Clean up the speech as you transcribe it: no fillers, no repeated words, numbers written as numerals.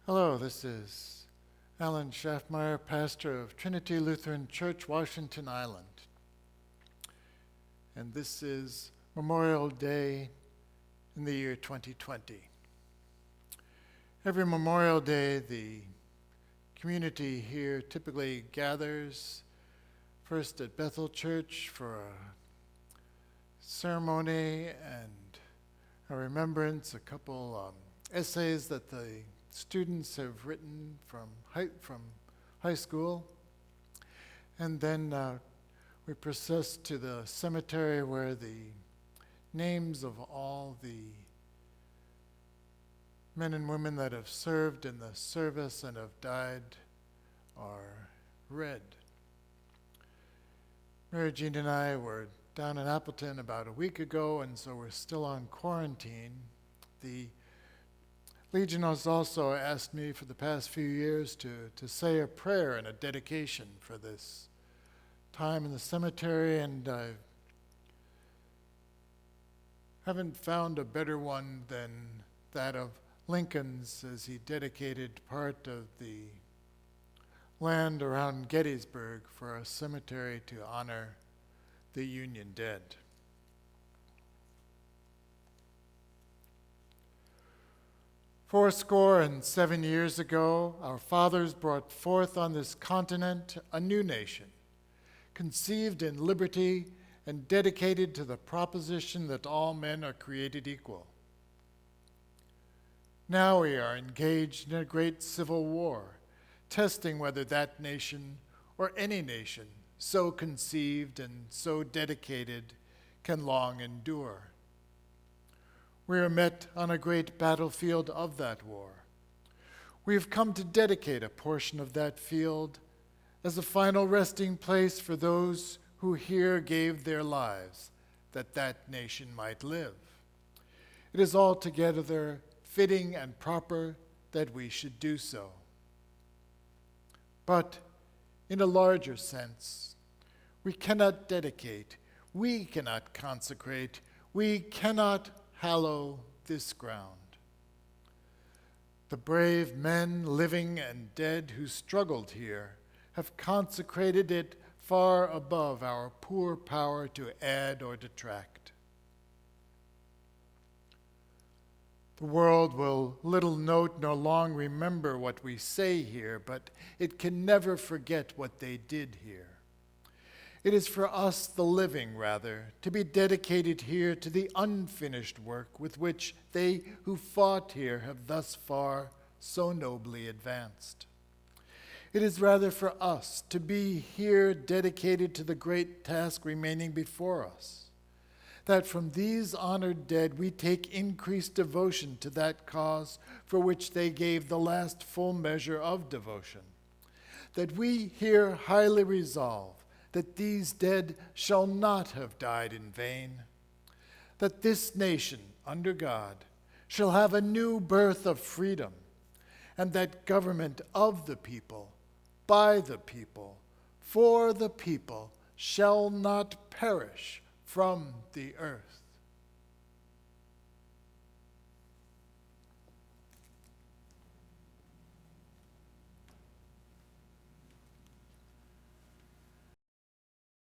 Hello, this is Alan Schaffmeyer, pastor of Trinity Lutheran Church, Washington Island. And this is Memorial Day in the year 2020. Every Memorial Day, the community here typically gathers first at Bethel Church for a ceremony and a remembrance, a couple essays that the students have written from high school. And then we process to the cemetery where the names of all the men and women that have served in the service and have died are read. Mary Jean and I were down in Appleton about a week ago, and so we're still on quarantine. The Legion has also asked me for the past few years to say a prayer and a dedication for this time in the cemetery, and I haven't found a better one than that of Lincoln's, as he dedicated part of the land around Gettysburg for a cemetery to honor the Union dead. Fourscore and 7 years ago, our fathers brought forth on this continent a new nation, conceived in liberty and dedicated to the proposition that all men are created equal. Now we are engaged in a great civil war, testing whether that nation or any nation so conceived and so dedicated can long endure. We are met on a great battlefield of that war. We have come to dedicate a portion of that field as a final resting place for those who here gave their lives that that nation might live. It is altogether fitting and proper that we should do so. But in a larger sense, we cannot dedicate, we cannot consecrate, we cannot hallow this ground. The brave men, living and dead, who struggled here have consecrated it far above our poor power to add or detract. The world will little note nor long remember what we say here, but it can never forget what they did here. It is for us, the living, rather, to be dedicated here to the unfinished work with which they who fought here have thus far so nobly advanced. It is rather for us to be here dedicated to the great task remaining before us, that from these honored dead we take increased devotion to that cause for which they gave the last full measure of devotion, that we here highly resolve that these dead shall not have died in vain, that this nation, under God, shall have a new birth of freedom, and that government of the people, by the people, for the people, shall not perish from the earth.